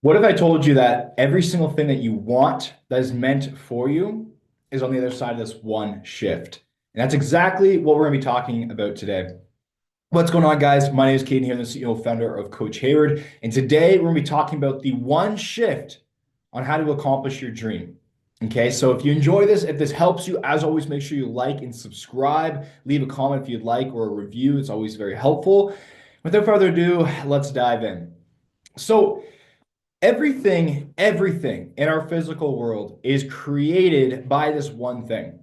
What if I told you that every single thing that you want that is meant for you is on the other side of this one shift? And that's exactly what we're going to be talking about today. What's going on, guys? My name is Caden here, I'm the CEO founder of Coach Hayward. And today we're going to be talking about the one shift on how to accomplish your dream. Okay, so if you enjoy this, if this helps you, as always, make sure you like and subscribe. Leave a comment if you'd like or a review. It's always very helpful. Without further ado, let's dive in. So, everything in our physical world is created by this one thing.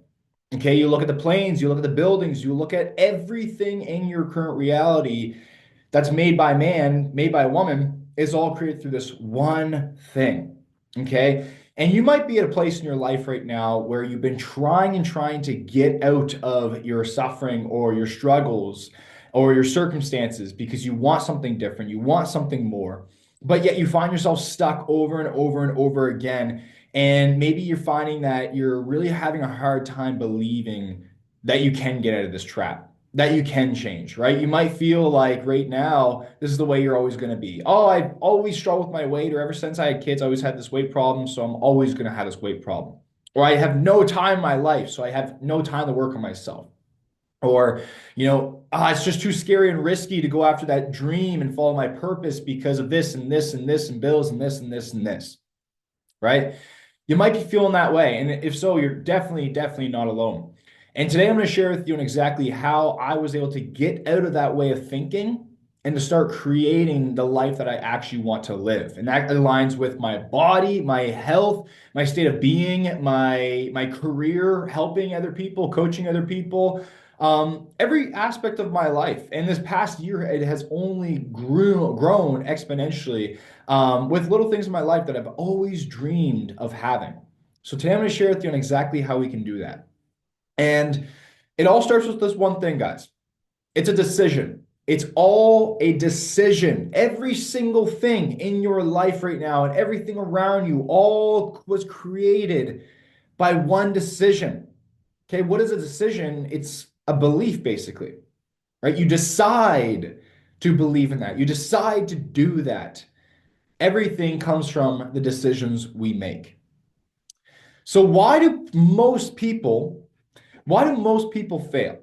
Okay, you look at the planes, you look at the buildings, you look at everything in your current reality that's made by man, made by a woman, is all created through this one thing. Okay, and you might be at a place in your life right now where you've been trying and trying to get out of your suffering or your struggles or your circumstances because you want something different, you want something more, but yet you find yourself stuck over and over and over again. And maybe you're finding that you're really having a hard time believing that you can get out of this trap, that you can change, right? You might feel like right now, this is the way you're always going to be. Oh, I've always struggled with my weight, or ever since I had kids, I always had this weight problem, so I'm always going to have this weight problem. Or I have no time in my life, so I have no time to work on myself. Or, it's just too scary and risky to go after that dream and follow my purpose because of this and this and this and bills and this and this and this, right? You might be feeling that way. And if so, you're definitely not alone. And today I'm going to share with you on exactly how I was able to get out of that way of thinking and to start creating the life that I actually want to live. And that aligns with my body, my health, my state of being, my career, helping other people, coaching other people, every aspect of my life. And this past year, it has only grown exponentially with little things in my life that I've always dreamed of having. So today I'm going to share with you on exactly how we can do that. And it all starts with this one thing, guys. It's a decision. It's all a decision. Every single thing in your life right now and everything around you all was created by one decision. Okay, what is a decision? It's a belief, basically, right? You decide to believe in that. You decide to do that. Everything comes from the decisions we make. So why do most people fail?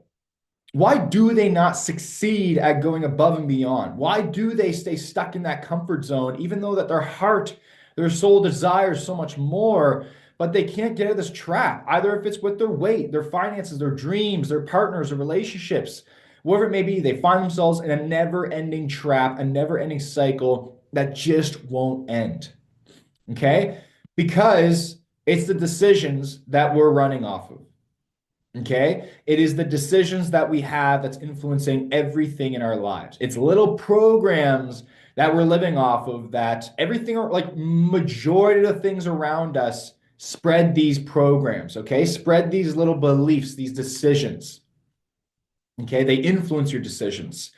Why do they not succeed at going above and beyond? Why do they stay stuck in that comfort zone, even though that their heart, their soul desires so much more, but they can't get out of this trap, either if it's with their weight, their finances, their dreams, their partners, their relationships, whatever it may be, they find themselves in a never-ending trap, a never-ending cycle that just won't end. Okay? Because it's the decisions that we're running off of. Okay. It is the decisions that we have that's influencing everything in our lives. It's little programs that we're living off of that everything, like majority of the things around us, spread these programs. Okay. Spread these little beliefs, these decisions. Okay. They influence your decisions.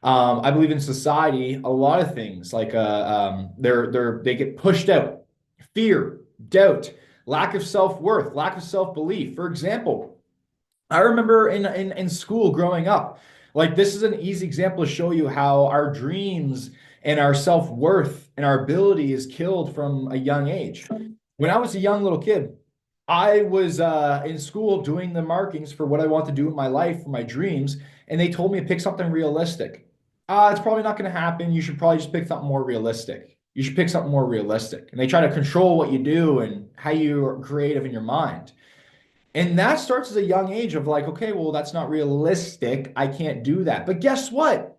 I believe in society, a lot of things like they get pushed out. Fear, doubt, lack of self-worth, lack of self-belief. For example, I remember in school growing up, like this is an easy example to show you how our dreams and our self-worth and our ability is killed from a young age. When I was a young little kid, I was in school doing the markings for what I want to do in my life, for my dreams, and they told me to pick something realistic. It's probably not going to happen. You should probably just pick something more realistic. You should pick something more realistic. And they try to control what you do and how you are creative in your mind. And that starts as a young age of like, okay, well, that's not realistic. I can't do that. But guess what?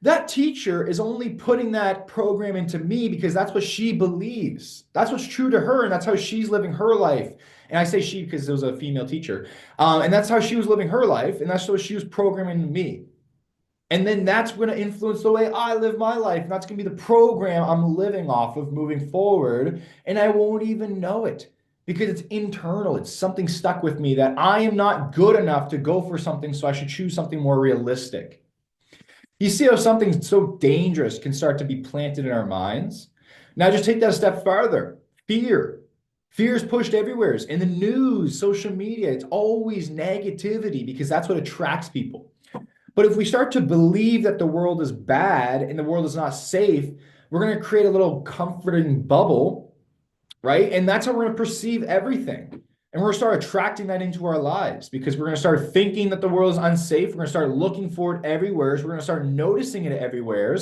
That teacher is only putting that program into me because that's what she believes. That's what's true to her, and that's how she's living her life. And I say she because it was a female teacher. And that's how she was living her life, and that's what she was programming me. And then that's going to influence the way I live my life. And that's going to be the program I'm living off of moving forward. And I won't even know it because it's internal. It's something stuck with me that I am not good enough to go for something, so I should choose something more realistic. You see how something so dangerous can start to be planted in our minds? Now just take that a step farther. Fear. Fear is pushed everywhere. In the news, social media, it's always negativity because that's what attracts people. But if we start to believe that the world is bad and the world is not safe, we're going to create a little comforting bubble, right? And that's how we're going to perceive everything. And we're going to start attracting that into our lives because we're going to start thinking that the world is unsafe. We're going to start looking for it everywhere. So we're going to start noticing it everywhere.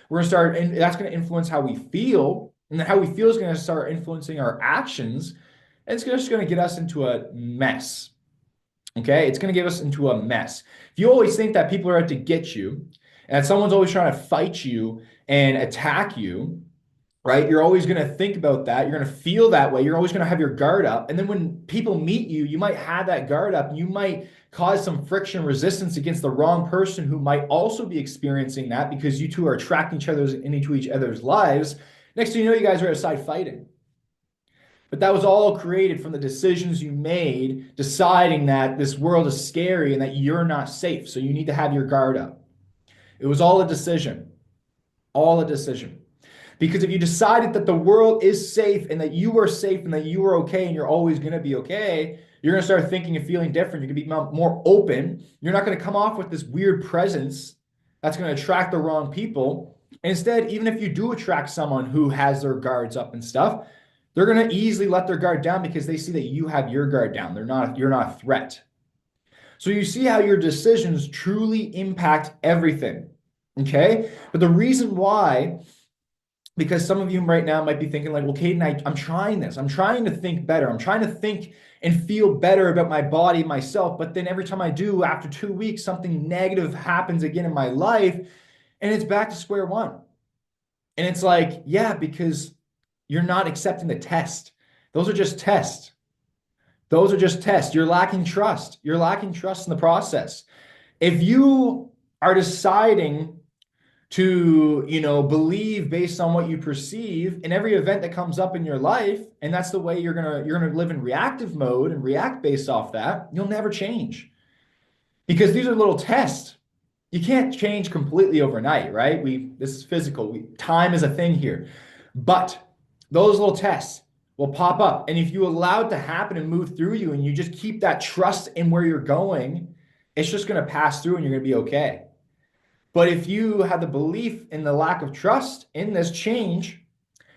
We're going to start, and that's going to influence how we feel. And then how we feel is going to start influencing our actions. And it's just going to get us into a mess. Okay? It's going to get us into a mess. If you always think that people are out to get you and that someone's always trying to fight you and attack you, right? You're always going to think about that. You're going to feel that way. You're always going to have your guard up. And then when people meet you, you might have that guard up. You might cause some friction, resistance against the wrong person who might also be experiencing that because you two are attracting each other into each other's lives. Next thing you know, you guys are outside fighting. But that was all created from the decisions you made, deciding that this world is scary and that you're not safe. So you need to have your guard up. It was all a decision. All a decision. Because if you decided that the world is safe and that you are safe and that you are okay and you're always going to be okay, you're going to start thinking and feeling different. You're going to be more open. You're not going to come off with this weird presence that's going to attract the wrong people. And instead, even if you do attract someone who has their guards up and stuff, they're going to easily let their guard down because they see that you have your guard down. You're not a threat. So you see how your decisions truly impact everything. Okay? But the reason why, because some of you right now might be thinking like, well, Caden, I'm trying this. I'm trying to think better. I'm trying to think and feel better about my body, myself. But then every time I do, after 2 weeks, something negative happens again in my life and it's back to square one. And it's like, yeah, because you're not accepting the test. Those are just tests. Those are just tests. You're lacking trust. You're lacking trust in the process. If you are deciding to, believe based on what you perceive in every event that comes up in your life, and that's the way you're gonna live in reactive mode and react based off that, you'll never change. Because these are little tests. You can't change completely overnight, right? This is physical. Time is a thing here. But those little tests will pop up. And if you allow it to happen and move through you and you just keep that trust in where you're going, it's just going to pass through and you're going to be okay. But if you have the belief in the lack of trust in this change,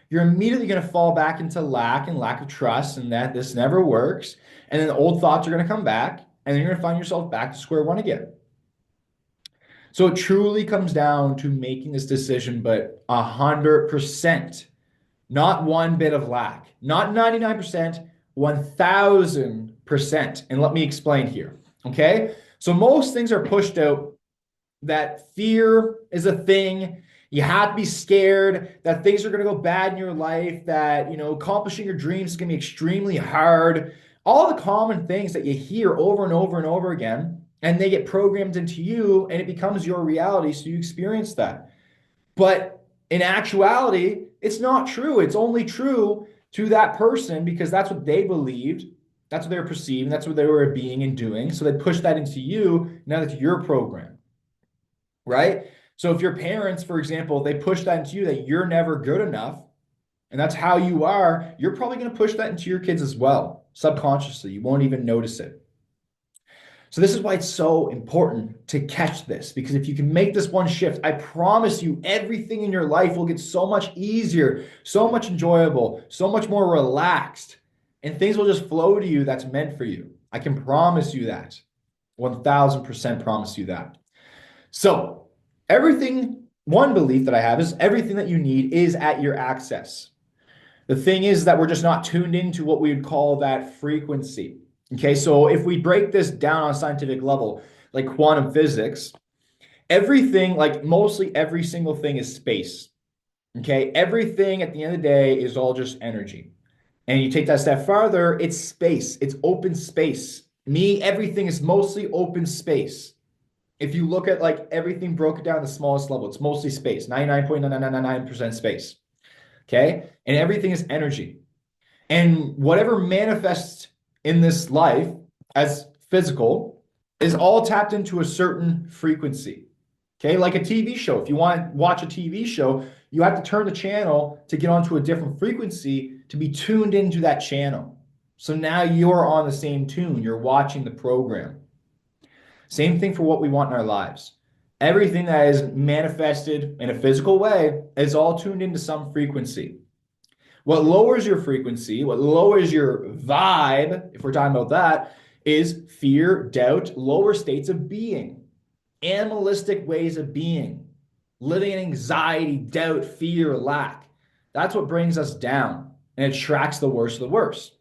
you're immediately going to fall back into lack of trust and that this never works. And then the old thoughts are going to come back and then you're going to find yourself back to square one again. So it truly comes down to making this decision, but 100%. Not one bit of lack, not 99%, 1000%. And let me explain here. Okay. So most things are pushed out that fear is a thing. You have to be scared that things are going to go bad in your life, that, accomplishing your dreams is going to be extremely hard. All the common things that you hear over and over and over again, and they get programmed into you and it becomes your reality. So you experience that. But in actuality, it's not true. It's only true to that person because that's what they believed. That's what they were perceiving. That's what they were being and doing. So they push that into you. Now that's your program, right? So if your parents, for example, they push that into you that you're never good enough, and that's how you are, you're probably going to push that into your kids as well, subconsciously. You won't even notice it. So this is why it's so important to catch this, because if you can make this one shift, I promise you everything in your life will get so much easier, so much enjoyable, so much more relaxed, and things will just flow to you that's meant for you. I can promise you that. 1000% promise you that. So one belief that I have is everything that you need is at your access. The thing is that we're just not tuned into what we would call that frequency. Okay, so if we break this down on a scientific level, like quantum physics, everything, like mostly every single thing is space. Okay, everything at the end of the day is all just energy. And you take that step farther, it's space, it's open space. Everything is mostly open space. If you look at like everything broken down to the smallest level, it's mostly space, 99.9999% space. Okay, and everything is energy. And whatever manifests in this life as physical is all tapped into a certain frequency. Okay, like a TV show. If you want to watch a TV show, you have to turn the channel to get onto a different frequency to be tuned into that channel. So now you're on the same tune. You're watching the program. Same thing for what we want in our lives. Everything that is manifested in a physical way is all tuned into some frequency. What lowers your frequency, what lowers your vibe, if we're talking about that, is fear, doubt, lower states of being, animalistic ways of being, living in anxiety, doubt, fear, lack. That's what brings us down and it attracts the worst of the worst.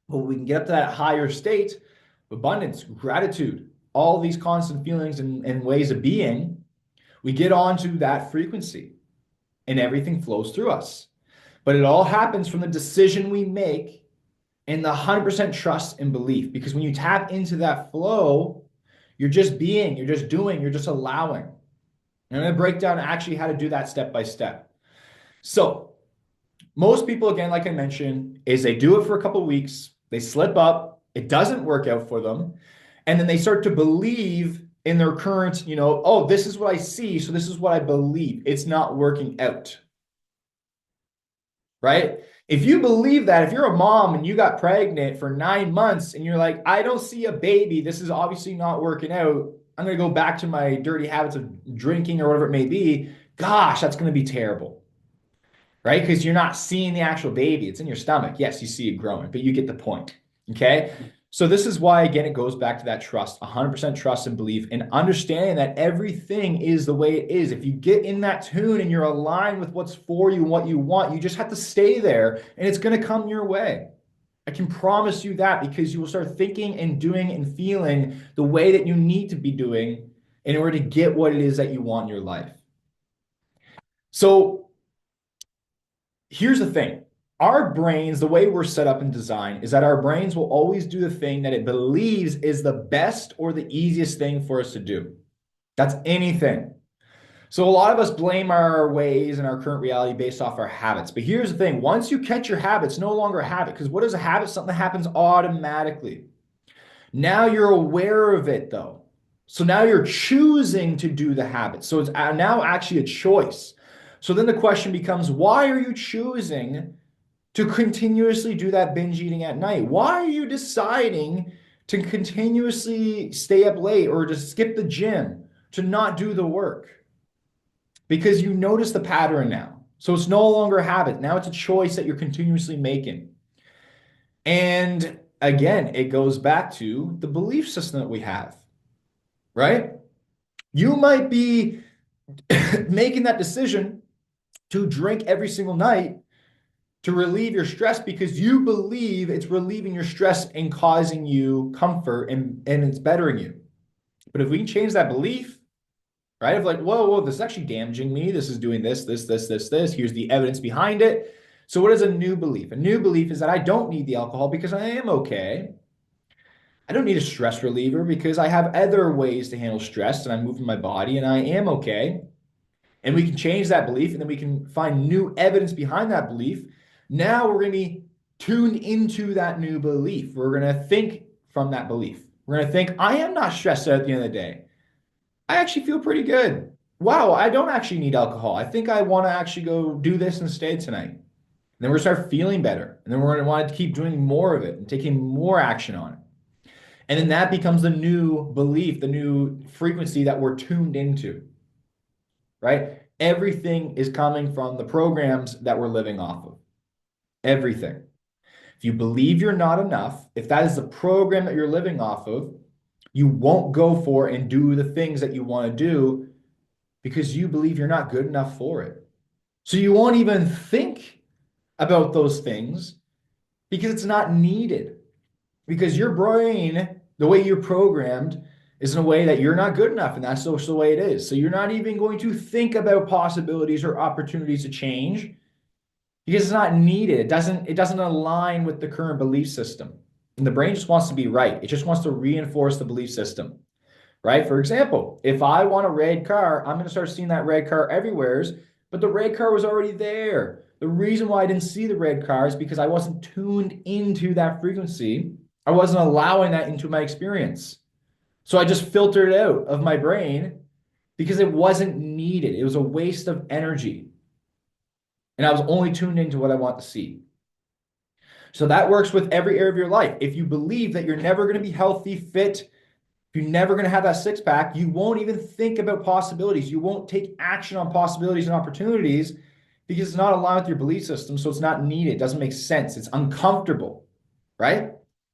But we can get up to that higher state of abundance, gratitude, all these constant feelings and ways of being. We get onto that frequency and everything flows through us. But it all happens from the decision we make and the 100% trust and belief. Because when you tap into that flow, you're just being, you're just doing, you're just allowing. And I'm going to break down actually how to do that step by step. So, most people, again, like I mentioned, is they do it for a couple of weeks, they slip up, it doesn't work out for them, and then they start to believe in their current, oh, this is what I see, so this is what I believe. It's not working out. Right? If you believe that, if you're a mom and you got pregnant for 9 months and you're like, I don't see a baby, this is obviously not working out. I'm going to go back to my dirty habits of drinking or whatever it may be. Gosh, that's going to be terrible. Right? Because you're not seeing the actual baby. It's in your stomach. Yes, you see it growing, but you get the point. Okay. So this is why, again, it goes back to that trust, 100% trust and belief, and understanding that everything is the way it is. If you get in that tune and you're aligned with what's for you and what you want, you just have to stay there and it's going to come your way. I can promise you that, because you will start thinking and doing and feeling the way that you need to be doing in order to get what it is that you want in your life. So here's the thing. Our brains, the way we're set up and designed, is that our brains will always do the thing that it believes is the best or the easiest thing for us to do. That's anything. So a lot of us blame our ways and our current reality based off our habits. But here's the thing. Once you catch your habits, no longer a habit. Because what is a habit? Something that happens automatically. Now you're aware of it, though. So now you're choosing to do the habit. So it's now actually a choice. So then the question becomes, why are you choosing to continuously do that binge eating at night? Why are you deciding to continuously stay up late or to skip the gym, to not do the work? Because you notice the pattern now. So it's no longer a habit. Now it's a choice that you're continuously making. And again, it goes back to the belief system that we have, right? You might be making that decision to drink every single night to relieve your stress because you believe it's relieving your stress and causing you comfort and it's bettering you. But if we can change that belief, right, of like, whoa, this is actually damaging me. This is doing this. Here's the evidence behind it. So what is a new belief? A new belief is that I don't need the alcohol because I am okay. I don't need a stress reliever because I have other ways to handle stress and I'm moving my body and I am okay. And we can change that belief and then we can find new evidence behind that belief. Now we're going to be tuned into that new belief. We're going to think from that belief. We're going to think, I am not stressed out at the end of the day. I actually feel pretty good. Wow, I don't actually need alcohol. I think I want to actually go do this instead tonight. And then we're going to start feeling better. And then we're going to want to keep doing more of it and taking more action on it. And then that becomes the new belief, the new frequency that we're tuned into, right? Everything is coming from the programs that we're living off of. Everything. If you believe you're not enough, if that is the program that you're living off of, you won't go for and do the things that you want to do because you believe you're not good enough for it. So you won't even think about those things because it's not needed. Because your brain, the way you're programmed, is in a way that you're not good enough, and that's just the way it is. So you're not even going to think about possibilities or opportunities to change because it's not needed. It doesn't align with the current belief system. And the brain just wants to be right. It just wants to reinforce the belief system, right? For example, if I want a red car, I'm going to start seeing that red car everywhere, but the red car was already there. The reason why I didn't see the red car is because I wasn't tuned into that frequency. I wasn't allowing that into my experience. So I just filtered it out of my brain because it wasn't needed. It was a waste of energy. And I was only tuned into what I want to see. So that works with every area of your life. If you believe that you're never going to be healthy, fit, If you're never going to have that six pack, you won't even think about possibilities. You won't take action on possibilities and opportunities because it's not aligned with your belief system. So it's not needed. It doesn't make sense. It's uncomfortable, right?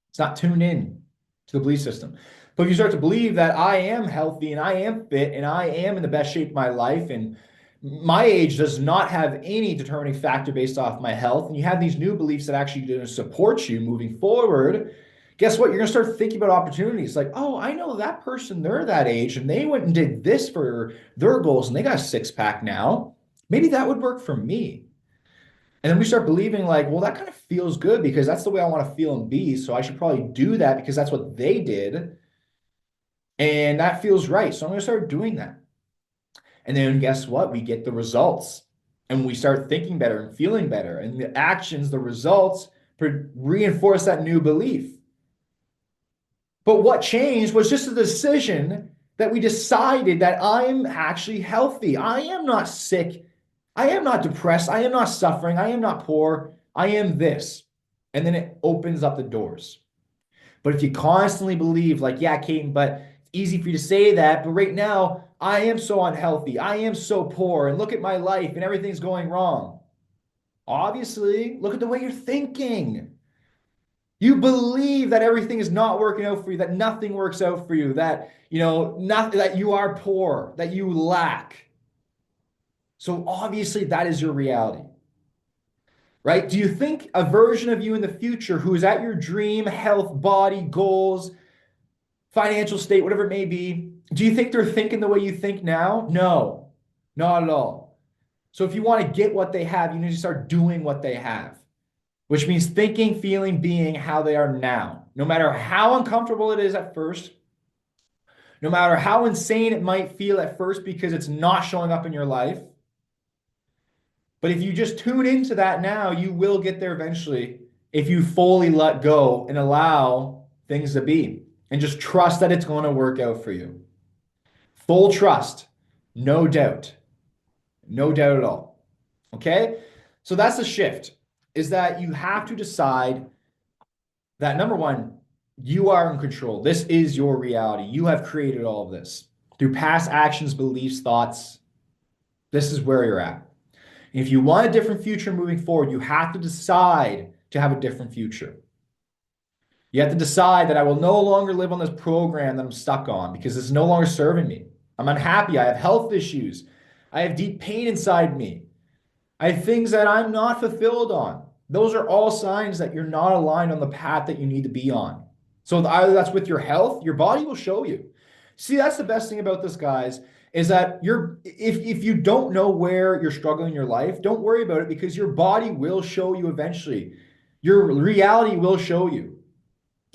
It's not tuned in to the belief system. But if you start to believe that I am healthy and I am fit and I am in the best shape of my life and my age does not have any determining factor based off my health, and you have these new beliefs that actually going to support you moving forward, guess what? You're going to start thinking about opportunities like, oh, I know that person, they're that age and they went and did this for their goals and they got a six pack now. Maybe that would work for me. And then we start believing like, well, that kind of feels good because that's the way I want to feel and be. So I should probably do that because that's what they did. And that feels right. So I'm going to start doing that. And then guess what? We get the results and we start thinking better and feeling better. And the actions, the results reinforce that new belief. But what changed was just a decision that we decided that I'm actually healthy. I am not sick. I am not depressed. I am not suffering. I am not poor. I am this. And then it opens up the doors. But if you constantly believe, like, yeah, Caden, but it's easy for you to say that. But right now, I am so unhealthy. I am so poor. And look at my life and everything's going wrong. Obviously, look at the way you're thinking. You believe that everything is not working out for you, that nothing works out for you, that, nothing, that you are poor, that you lack. So obviously that is your reality, right? Do you think a version of you in the future who is at your dream, health, body, goals, financial state, whatever it may be, do you think they're thinking the way you think now? No, not at all. So if you want to get what they have, you need to start doing what they have, which means thinking, feeling, being how they are now. No matter how uncomfortable it is at first, no matter how insane it might feel at first because it's not showing up in your life. But if you just tune into that now, you will get there eventually if you fully let go and allow things to be and just trust that it's going to work out for you. Full trust, no doubt. No doubt at all. Okay? So that's the shift, is that you have to decide that number one, you are in control. This is your reality. You have created all of this through past actions, beliefs, thoughts. This is where you're at. If you want a different future moving forward, you have to decide to have a different future. You have to decide that I will no longer live on this program that I'm stuck on because it's no longer serving me. I'm unhappy. I have health issues. I have deep pain inside me. I have things that I'm not fulfilled on. Those are all signs that you're not aligned on the path that you need to be on. So either that's with your health, your body will show you. See, that's the best thing about this, guys, is that if you don't know where you're struggling in your life, don't worry about it because your body will show you eventually. Your reality will show you.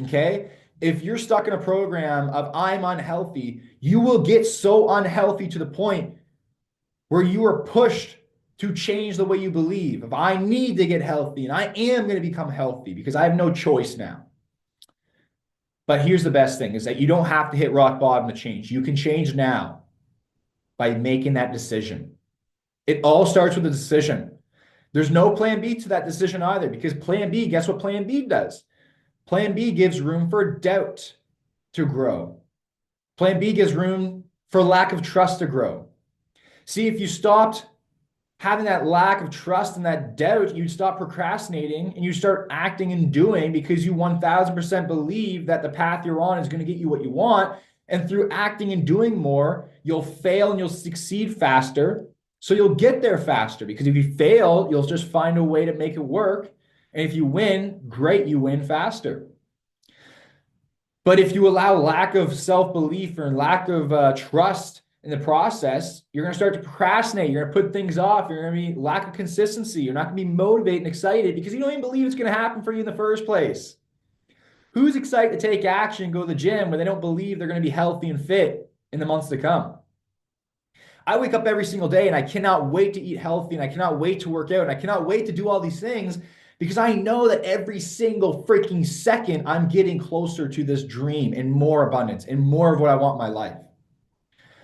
Okay? If you're stuck in a program of I'm unhealthy, you will get so unhealthy to the point where you are pushed to change the way you believe. If I need to get healthy and I am going to become healthy because I have no choice now. But here's the best thing is that you don't have to hit rock bottom to change. You can change now by making that decision. It all starts with a decision. There's no plan B to that decision either because plan B, guess what plan B does? Plan B gives room for doubt to grow. Plan B gives room for lack of trust to grow. See, if you stopped having that lack of trust and that doubt, you'd stop procrastinating and you start acting and doing because you 1000% believe that the path you're on is going to get you what you want. And through acting and doing more, you'll fail and you'll succeed faster. So you'll get there faster because if you fail, you'll just find a way to make it work. And if you win, great, you win faster. But if you allow lack of self-belief or lack of trust in the process, you're going to start to procrastinate. You're going to put things off. You're going to be lack of consistency. You're not going to be motivated and excited because you don't even believe it's going to happen for you in the first place. Who's excited to take action and go to the gym when they don't believe they're going to be healthy and fit in the months to come? I wake up every single day and I cannot wait to eat healthy and I cannot wait to work out and I cannot wait to do all these things because I know that every single freaking second I'm getting closer to this dream and more abundance and more of what I want in my life.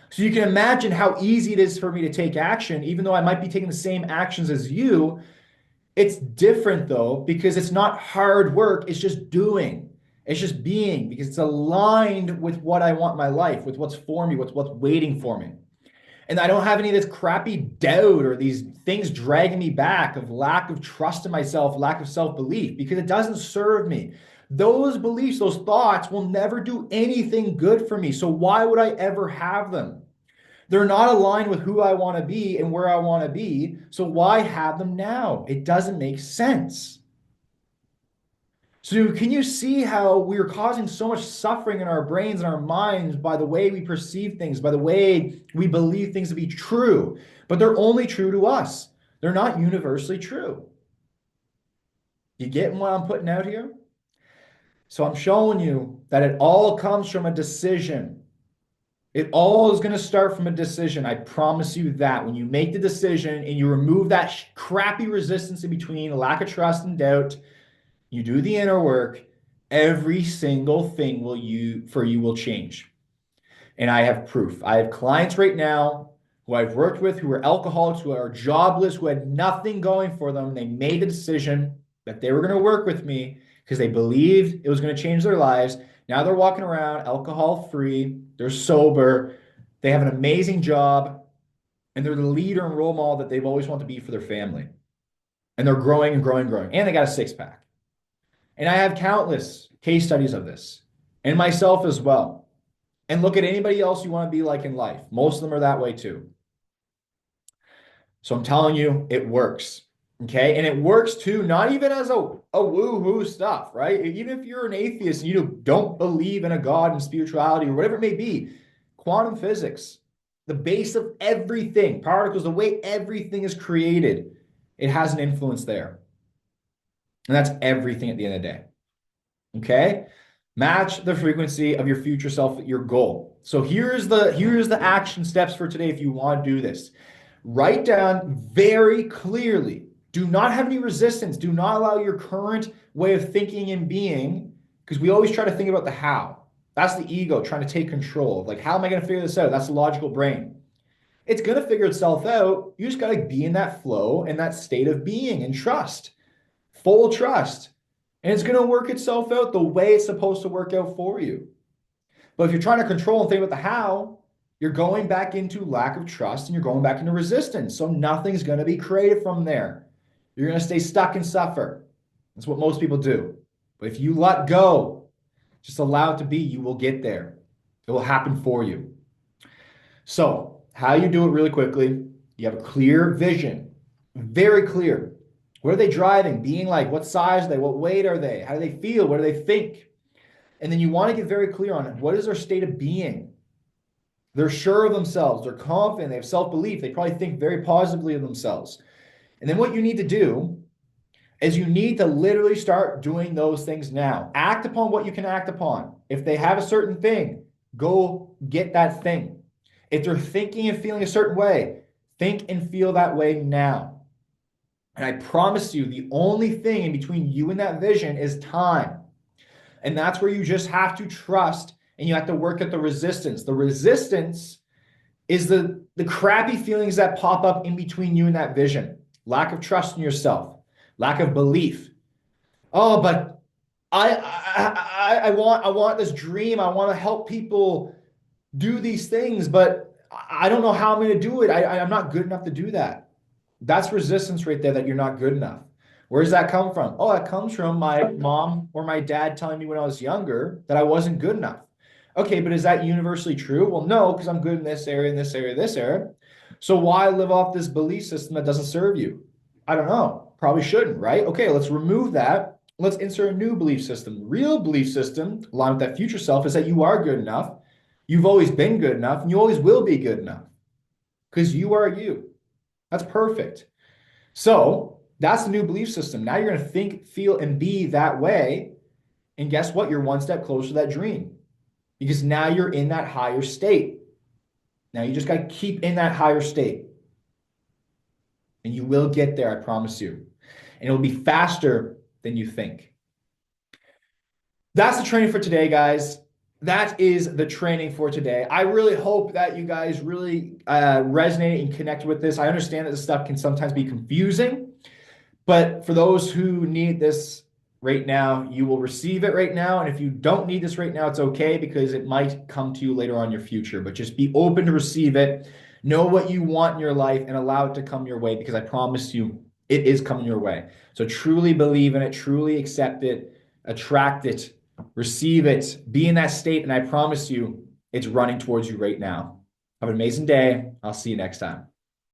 So you can imagine how easy it is for me to take action, even though I might be taking the same actions as you. It's different though, because it's not hard work. It's just doing. It's just being because it's aligned with what I want in my life, with what's for me, what's waiting for me. And I don't have any of this crappy doubt or these things dragging me back of lack of trust in myself, lack of self-belief, because it doesn't serve me. Those beliefs, those thoughts will never do anything good for me. So why would I ever have them? They're not aligned with who I want to be and where I want to be. So why have them now? It doesn't make sense. So can you see how we're causing so much suffering in our brains and our minds by the way we perceive things, by the way we believe things to be true, but they're only true to us. They're not universally true. You get what I'm putting out here? So I'm showing you that it all comes from a decision. It all is going to start from a decision. I promise you that. When you make the decision and you remove that crappy resistance in between, lack of trust and doubt, you do the inner work, every single thing for you will change. And I have proof. I have clients right now who I've worked with who are alcoholics, who are jobless, who had nothing going for them. They made a decision that they were going to work with me because they believed it was going to change their lives. Now they're walking around alcohol free. They're sober. They have an amazing job. And they're the leader and role model that they've always wanted to be for their family. And they're growing and growing and growing. And they got a six-pack. And I have countless case studies of this, and myself as well. And look at anybody else you want to be like in life. Most of them are that way too. So I'm telling you, it works. Okay. And it works too, not even as a woo-hoo stuff, right? Even if you're an atheist and you don't believe in a God and spirituality or whatever it may be, quantum physics, the base of everything, particles, the way everything is created, it has an influence there. And that's everything at the end of the day. Okay? Match the frequency of your future self with your goal. So here's the action steps for today if you want to do this. Write down very clearly. Do not have any resistance. Do not allow your current way of thinking and being, because we always try to think about the how. That's the ego trying to take control. Like, how am I going to figure this out? That's the logical brain. It's going to figure itself out. You just got to be in that flow and that state of being and trust. Full trust. And it's going to work itself out the way it's supposed to work out for you. But if you're trying to control and think about the how, you're going back into lack of trust and you're going back into resistance. So nothing's going to be created from there. You're going to stay stuck and suffer. That's what most people do. But if you let go, just allow it to be, you will get there. It will happen for you. So how you do it really quickly, you have a clear vision, very clear. What are they driving? Being like, what size are they? What weight are they? How do they feel? What do they think? And then you want to get very clear on what is their state of being. They're sure of themselves. They're confident. They have self-belief. They probably think very positively of themselves. And then what you need to do is you need to literally start doing those things now. Act upon what you can act upon. If they have a certain thing, go get that thing. If they're thinking and feeling a certain way, think and feel that way now. And I promise you, the only thing in between you and that vision is time. And that's where you just have to trust and you have to work at the resistance. The resistance is the crappy feelings that pop up in between you and that vision. Lack of trust in yourself, lack of belief. Oh, but I want this dream. I want to help people do these things, but I don't know how I'm going to do it. I'm not good enough to do that. That's resistance right there, that you're not good enough. Where does that come from? Oh, that comes from my mom or my dad telling me when I was younger that I wasn't good enough. Okay, but is that universally true? Well, no, because I'm good in this area, in this area, this area. So why live off this belief system that doesn't serve you? I don't know. Probably shouldn't, right? Okay, let's remove that. Let's insert a new belief system. Real belief system, along with that future self, is that you are good enough. You've always been good enough, and you always will be good enough because you are you. That's perfect. So that's the new belief system. Now you're going to think, feel, and be that way. And guess what? You're one step closer to that dream because now you're in that higher state. Now you just got to keep in that higher state. And you will get there, I promise you. And it will be faster than you think. That's the training for today, guys. That is the training for today. I really hope that you guys really resonate and connect with this. I understand that this stuff can sometimes be confusing, but for those who need this right now. You will receive it right now. And if you don't need this right now, it's okay because it might come to you later on in your future. But just be open to receive it. Know what you want in your life and allow it to come your way because I promise you it is coming your way. So truly believe in it, truly accept it, attract it, receive it, be in that state. And I promise you it's running towards you right now. Have an amazing day. I'll see you next time.